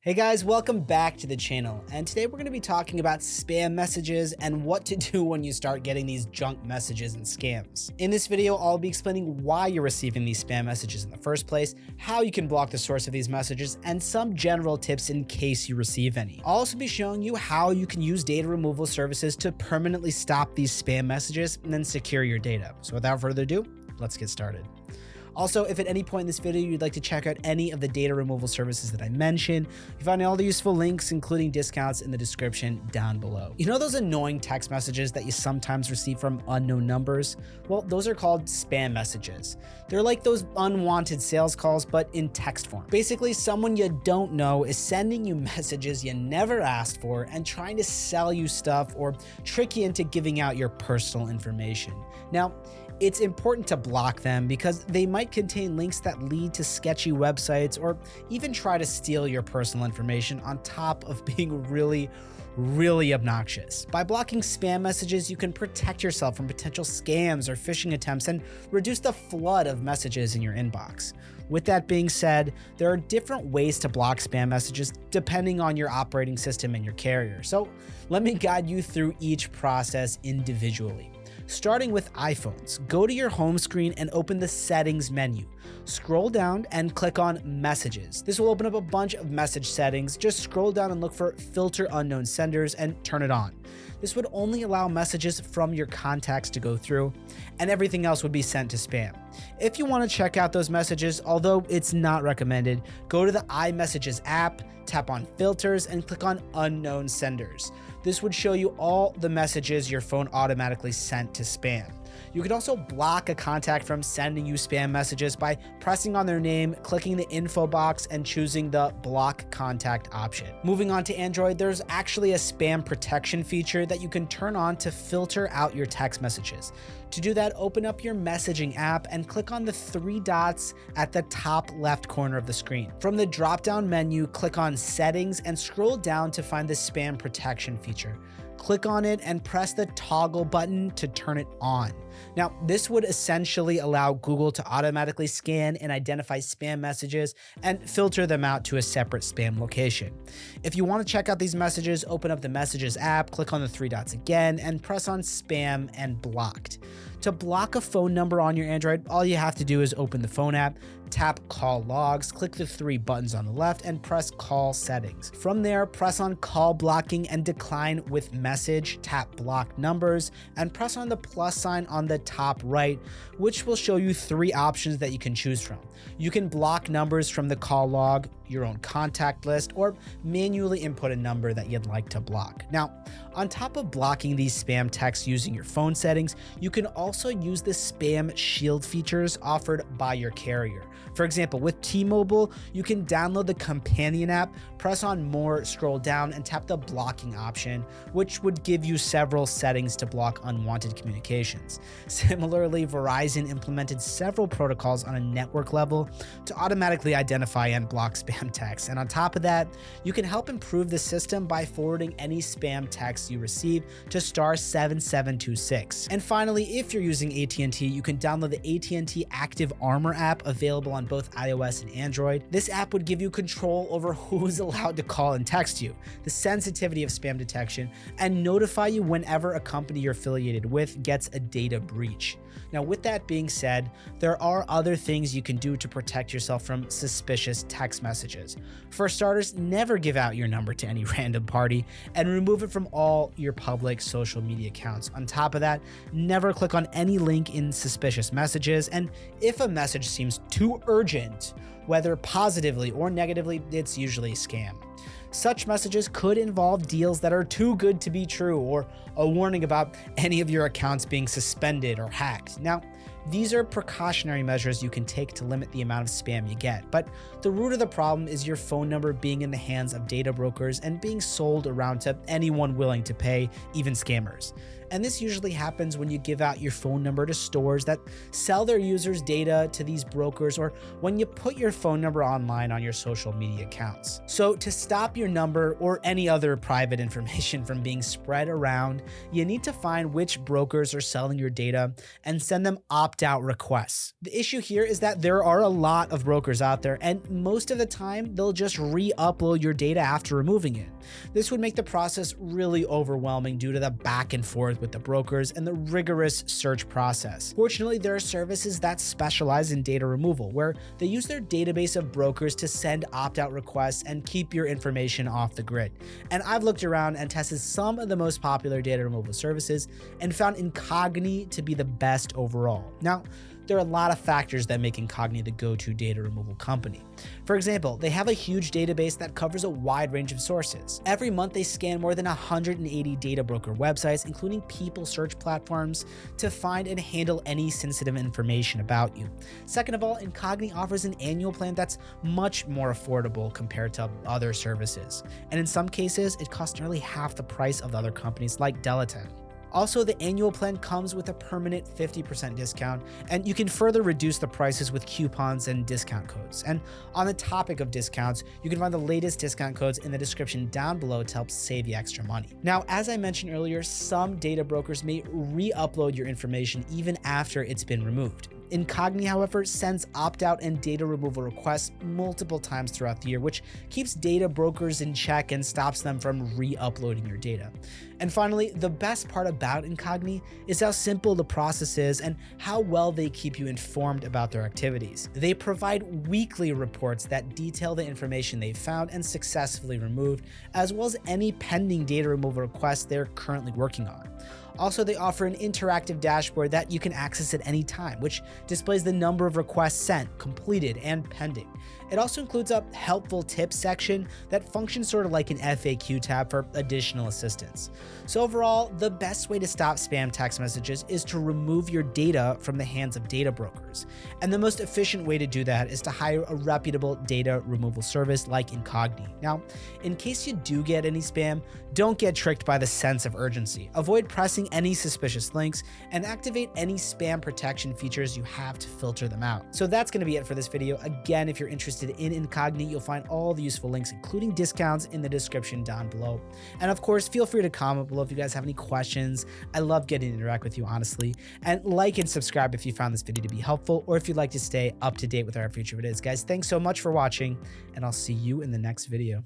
Hey guys, welcome back to the channel, and today we're going to be talking about spam messages and what to do when you start getting these junk messages and scams. In this video, I'll be explaining why you're receiving these spam messages in the first place, how you can block the source of these messages, and some general tips in case you receive any. I'll also be showing you how you can use data removal services to permanently stop these spam messages and then secure your data. So without further ado, let's get started. Also, if at any point in this video you'd like to check out any of the data removal services that I mentioned, you find all the useful links, including discounts, in the description down below. You know those annoying text messages that you sometimes receive from unknown numbers? Well, those are called spam messages. They're like those unwanted sales calls, but in text form. Basically, someone you don't know is sending you messages you never asked for and trying to sell you stuff or trick you into giving out your personal information. Now, it's important to block them because they might contain links that lead to sketchy websites or even try to steal your personal information on top of being really obnoxious. By blocking spam messages, you can protect yourself from potential scams or phishing attempts and reduce the flood of messages in your inbox. With that being said, there are different ways to block spam messages depending on your operating system and your carrier. So let me guide you through each process individually. Starting with iPhones, go to your home screen and open the settings menu. Scroll down and click on messages. This will open up a bunch of message settings. Just scroll down and look for filter unknown senders and turn it on. This would only allow messages from your contacts to go through, and everything else would be sent to spam. If you want to check out those messages, although it's not recommended, go to the iMessages app, tap on filters, and click on unknown senders. This would show you all the messages your phone automatically sent to spam. You could also block a contact from sending you spam messages by pressing on their name, clicking the info box, and choosing the block contact option. Moving on to Android, there's actually a spam protection feature that you can turn on to filter out your text messages. To do that, open up your messaging app and click on the three dots at the top left corner of the screen. From the drop-down menu, click on Settings and scroll down to find the spam protection feature. Click on it and press the toggle button to turn it on. Now, this would essentially allow Google to automatically scan and identify spam messages and filter them out to a separate spam location. If you want to check out these messages, open up the Messages app, click on the three dots again, and press on Spam and Blocked. To block a phone number on your Android, all you have to do is open the phone app, tap Call Logs, click the three buttons on the left, and press Call Settings. From there, press on Call Blocking and Decline with Message, tap Block Numbers, and press on the plus sign on the top right, which will show you three options that you can choose from. You can block numbers from the call log, your own contact list, or manually input a number that you'd like to block. Now, on top of blocking these spam texts using your phone settings, you can also use the spam shield features offered by your carrier. For example, with T-Mobile, you can download the companion app, press on More, scroll down, and tap the blocking option, which would give you several settings to block unwanted communications. Similarly, Verizon implemented several protocols on a network level to automatically identify and block spam texts. And on top of that, you can help improve the system by forwarding any spam texts you receive to *7726. And finally, if you're using AT&T, you can download the AT&T Active Armor app, available on both iOS and Android. This app would give you control over who's allowed to call and text you, the sensitivity of spam detection, and notify you whenever a company you're affiliated with gets a data breach. Now, with that being said, there are other things you can do to protect yourself from suspicious text messages. For starters, never give out your number to any random party and remove it from all your public social media accounts. On top of that, never click on any link in suspicious messages, and if a message seems too urgent, whether positively or negatively, it's usually a scam. Such messages could involve deals that are too good to be true, or a warning about any of your accounts being suspended or hacked. Now, these are precautionary measures you can take to limit the amount of spam you get, but the root of the problem is your phone number being in the hands of data brokers and being sold around to anyone willing to pay, even scammers. And this usually happens when you give out your phone number to stores that sell their users' data to these brokers, or when you put your phone number online on your social media accounts. So to stop your number or any other private information from being spread around, you need to find which brokers are selling your data and send them opt-out requests. The issue here is that there are a lot of brokers out there, and most of the time they'll just re-upload your data after removing it. This would make the process really overwhelming due to the back and forth with the brokers and the rigorous search process. Fortunately, there are services that specialize in data removal, where they use their database of brokers to send opt-out requests and keep your information off the grid. And I've looked around and tested some of the most popular data removal services and found Incogni to be the best overall. Now, there are a lot of factors that make Incogni the go-to data removal company. For example, they have a huge database that covers a wide range of sources. Every month, they scan more than 180 data broker websites, including people search platforms, to find and handle any sensitive information about you. Second of all, Incogni offers an annual plan that's much more affordable compared to other services. And in some cases, it costs nearly half the price of the other companies like Delaten. Also, the annual plan comes with a permanent 50% discount, and you can further reduce the prices with coupons and discount codes. And on the topic of discounts, you can find the latest discount codes in the description down below to help save you extra money. Now, as I mentioned earlier, some data brokers may re-upload your information even after it's been removed. Incogni, however, sends opt-out and data removal requests multiple times throughout the year, which keeps data brokers in check and stops them from re-uploading your data. And finally, the best part about Incogni is how simple the process is and how well they keep you informed about their activities. They provide weekly reports that detail the information they've found and successfully removed, as well as any pending data removal requests they're currently working on. Also, they offer an interactive dashboard that you can access at any time, which displays the number of requests sent, completed, and pending. It also includes a helpful tips section that functions sort of like an FAQ tab for additional assistance. So overall, the best way to stop spam text messages is to remove your data from the hands of data brokers. And the most efficient way to do that is to hire a reputable data removal service like Incogni. Now, in case you do get any spam, don't get tricked by the sense of urgency. Avoid pressing any suspicious links and activate any spam protection features you have to filter them out. So that's going to be it for this video. Again, if you're interested in Incogni, you'll find all the useful links, including discounts, in the description down below. And of course, feel free to comment below if you guys have any questions. I love getting to interact with you, honestly. And like and subscribe if you found this video to be helpful, or if you'd like to stay up to date with our future videos. Guys, thanks so much for watching, and I'll see you in the next video.